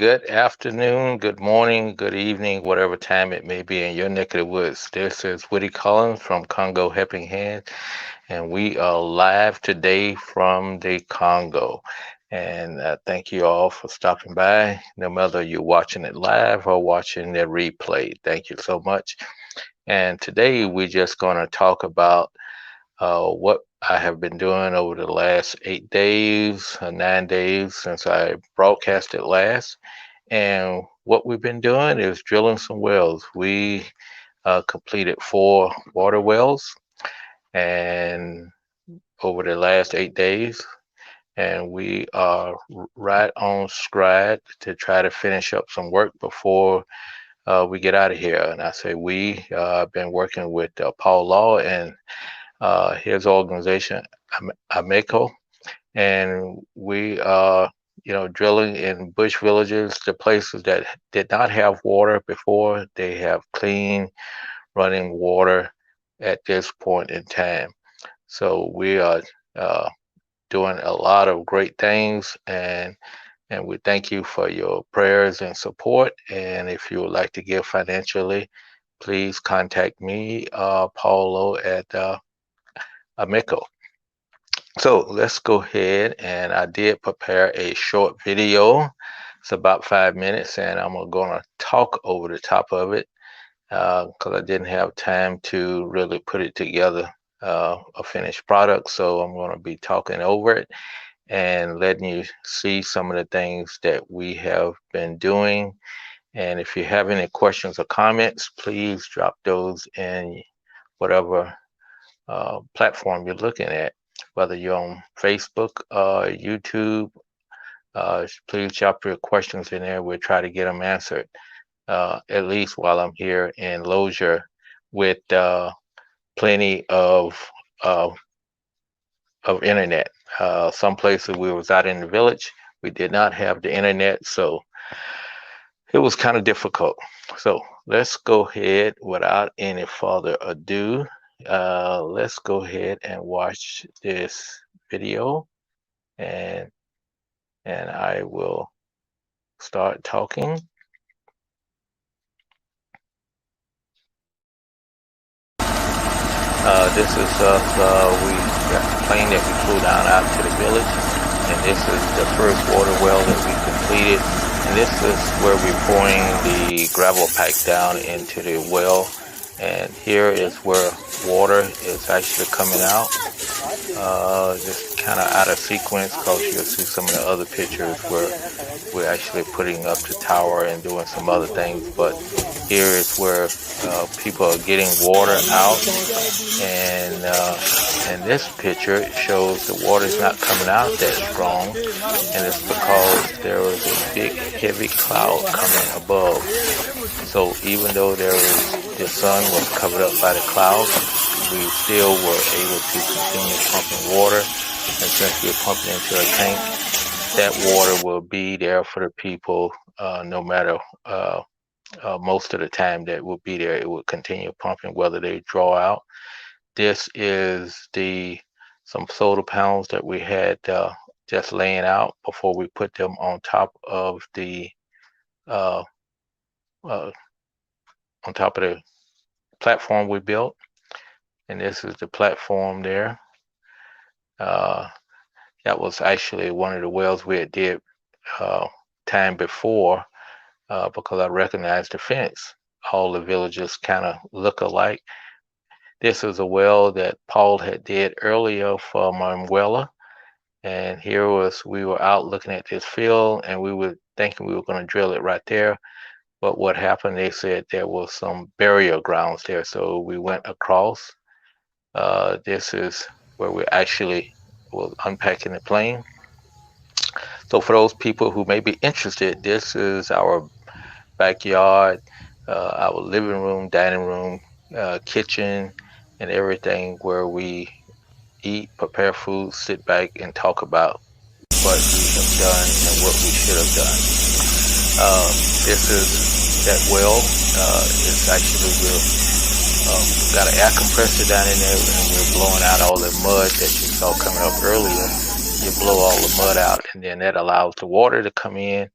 Good afternoon, good morning, good evening, whatever time it may be in your neck of the woods. This is Woody Collins from Congo Helping Hands, and we are live today from the Congo. And thank you all for stopping by, no matter you're watching it live or watching the replay. Thank you so much. And today we're just going to talk about what I have been doing over the last 8 days, 9 days since I broadcasted last. And what we've been doing is drilling some wells. We completed 4 water wells and over the last 8 days, and we are right on stride to try to finish up some work before we get out of here. And I say we, I've been working with Paul Law and his organization, AMECO, and we are, drilling in bush villages, the places that did not have water before. They have clean running water at this point in time. So we are doing a lot of great things, and we thank you for your prayers and support. And if you would like to give financially, please contact me, Paulo at AMECO. So let's go ahead, and I did prepare a short video. It's about 5 minutes, and I'm gonna talk over the top of it because I didn't have time to really put it together, a finished product. So I'm gonna be talking over it and letting you see some of the things that we have been doing. And if you have any questions or comments, please drop those in whatever platform you're looking at, whether you're on Facebook or YouTube. Please drop your questions in there. We'll try to get them answered, at least while I'm here in Lozier with plenty of internet. Some places we was out in the village, we did not have the internet, so it was kind of difficult. So let's go ahead without any further ado. Let's go ahead and watch this video, and I will start talking. This is us. We got the plane that we flew down out to the village, and this is the first water well that we completed. And this is where we're pouring the gravel pack down into the well. And here is where water is actually coming out. Just kind of out of sequence because you'll see some of the other pictures where we're actually putting up the tower and doing some other things. But here is where people are getting water out. And this picture shows the water is not coming out that strong. And it's because there was a big, heavy cloud coming above. So even though the sun was covered up by the clouds, we still were able to continue pumping water. And since we're pumping into a tank, that water will be there for the people no matter most of the time that will be there. It will continue pumping whether they draw out. This is some solar panels that we had just laying out before we put them on top of the platform we built. And this is the platform there. That was actually one of the wells we had did time before because I recognized the fence. All the villages kind of look alike. This is a well that Paul had did earlier for Manuela. And we were out looking at this field, and we were thinking we were going to drill it right there. But what happened, they said there was some burial grounds there. So we went across. This is where we actually was unpacking the plane. So for those people who may be interested, this is our backyard, our living room, dining room, kitchen, and everything where we eat, prepare food, sit back, and talk about what we have done and what we should have done. This is that well. It's actually we've got an air compressor down in there, and we're blowing out all the mud that you saw coming up earlier. You blow all the mud out, and then that allows the water to come in,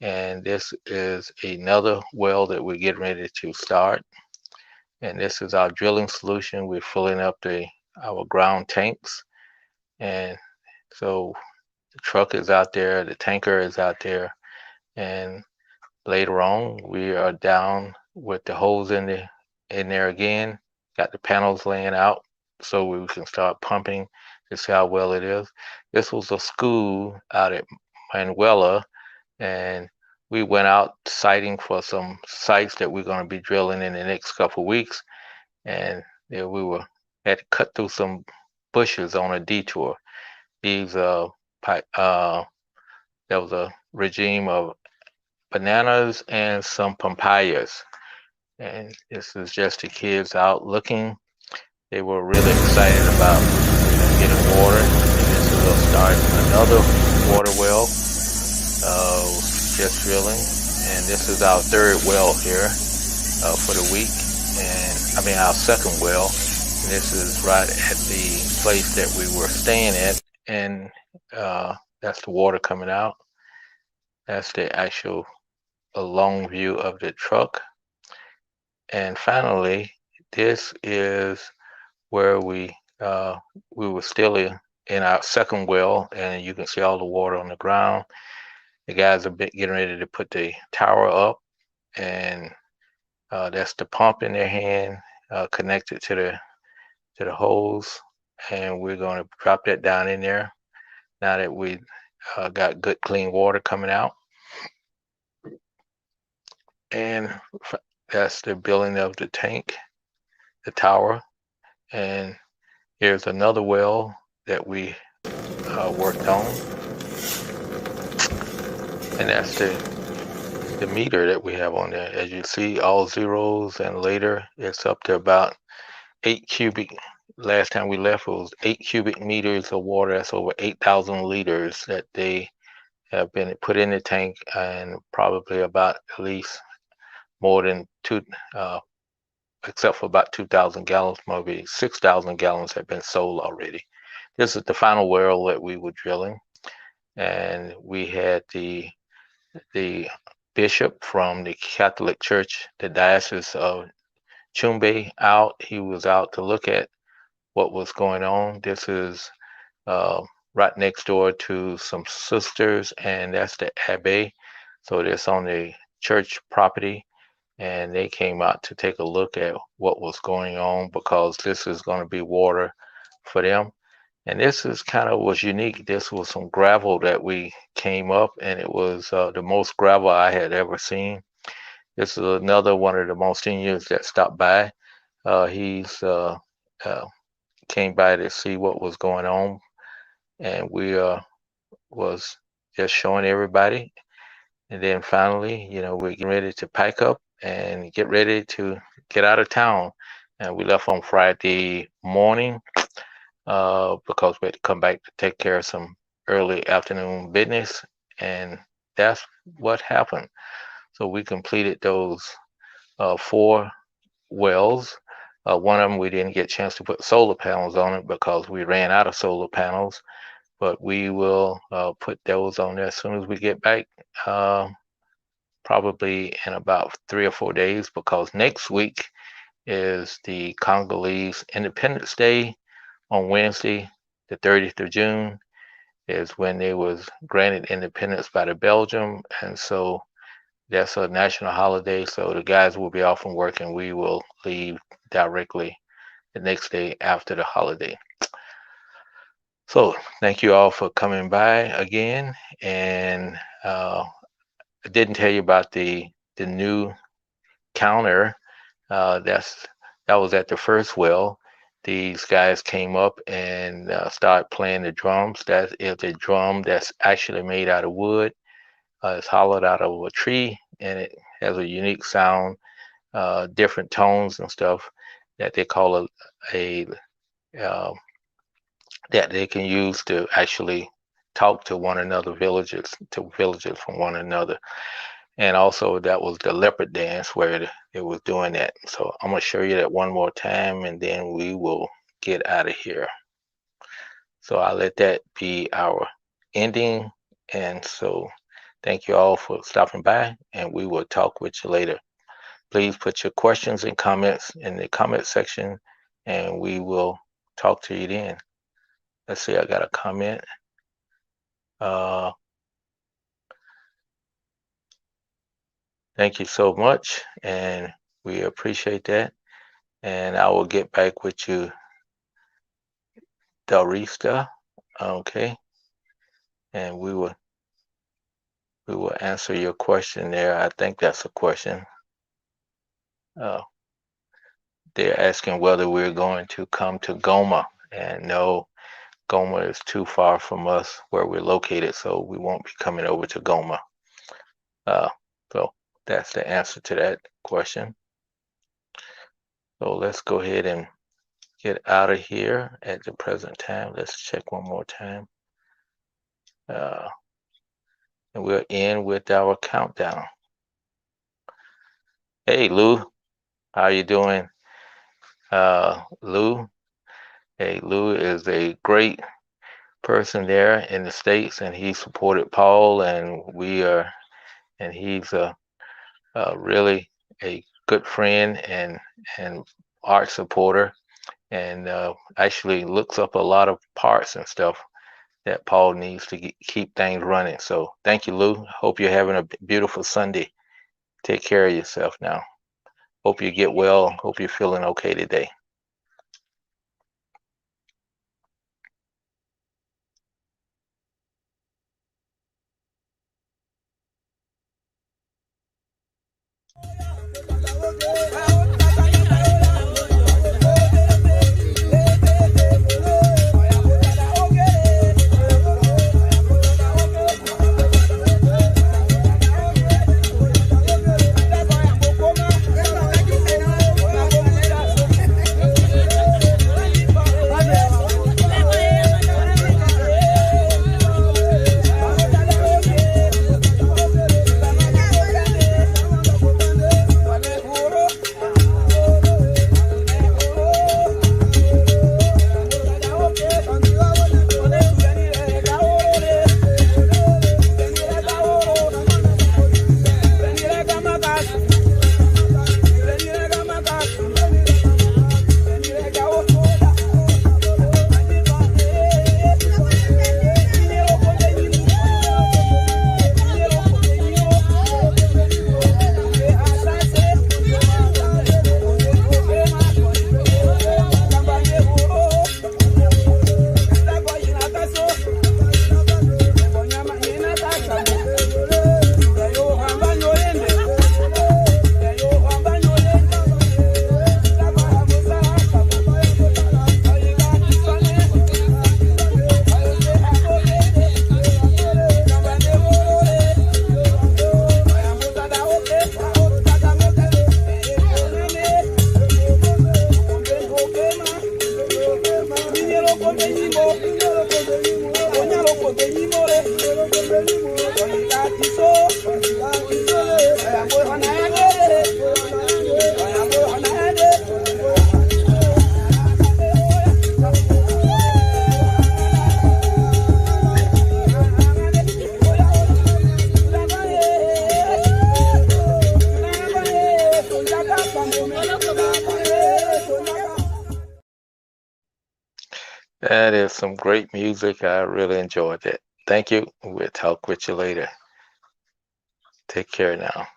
And this is another well that we're getting ready to start. And this is our drilling solution. We're filling up our ground tanks. And so the truck is out there, the tanker is out there, and later on we are down with the hose in there again. Got the panels laying out so we can start pumping to see how well it is. This was a school out at Manuela, and we went out sighting for some sites that we're going to be drilling in the next couple of weeks, and yeah, had to cut through some bushes on a detour. These there was a regime of bananas and some papayas, and this is just the kids out looking. They were really excited about getting water. And this is a start another water well. Just drilling, and this is our third well here for the week, and I mean our second well. And this is right at the place that we were staying at, and that's the water coming out. That's the actual a long view of the truck. And finally, this is where we were still in our second well, and you can see all the water on the ground. The guys are getting ready to put the tower up, and that's the pump in their hand connected to the hose, and we're going to drop that down in there now that we got good clean water coming out. And that's the building of the tank, the tower. And here's another well that we worked on, and that's the meter that we have on there. As you see, all zeros, and later it's up to about 8 cubic. Last time we left, it was 8 cubic meters of water. That's over 8,000 liters that they have been put in the tank, and probably about at least more than two, except for about 2,000 gallons, maybe 6,000 gallons have been sold already. This is the final well that we were drilling, and we had the bishop from the Catholic Church, the Diocese of Chumbe, out. He was out to look at what was going on. This is right next door to some sisters, and that's the Abbey. So it's on the church property, and they came out to take a look at what was going on, because this is going to be water for them. And this is kind of was unique. This was some gravel that we came up, and it was the most gravel I had ever seen. This is another one of the Monsignors that stopped by. He's came by to see what was going on, and we was just showing everybody. And then finally, we're getting ready to pack up and get ready to get out of town. And we left on Friday morning because we had to come back to take care of some early afternoon business. And that's what happened. So we completed those 4 wells. One of them we didn't get a chance to put solar panels on it because we ran out of solar panels, but we will put those on there as soon as we get back, probably in about 3 or 4 days, because next week is the Congolese Independence Day. On Wednesday, the 30th of June, is when they was granted independence by the Belgium, and so that's a national holiday. So the guys will be off from work, and we will leave directly the next day after the holiday. So thank you all for coming by again, and I didn't tell you about the new counter. That was at the first well. These guys came up and started playing the drums. That is a drum that's actually made out of wood. It's hollowed out of a tree, and it has a unique sound, different tones and stuff that they call that they can use to actually talk to one another, villages from one another. And also that was the leopard dance where it was doing that. So I'm gonna show you that one more time, and then we will get out of here. So I'll let that be our ending. And so Thank you all for stopping by, and we will talk with you later. Please put your questions and comments in the comment section, and we will talk to you then. Let's see, I got a comment. Thank you so much, and we appreciate that. And I will get back with you, Darista. Okay, and we will answer your question there. I think that's a question. Uh, they're asking whether we're going to come to Goma, and no, Goma is too far from us where we're located, so we won't be coming over to Goma. So that's the answer to that question. So let's go ahead and get out of here at the present time. Let's check one more time. And we'll end with our countdown. Hey, Lou, how you doing? Lou. Hey, Lou is a great person there in the States, and he supported Paul, and he's really a good friend and art supporter, and actually looks up a lot of parts and stuff that Paul needs to keep things running. So thank you, Lou. Hope you're having a beautiful Sunday. Take care of yourself now. Hope you get well. Hope you're feeling okay today. That is some great music. I really enjoyed it. Thank you. We'll talk with you later. Take care now.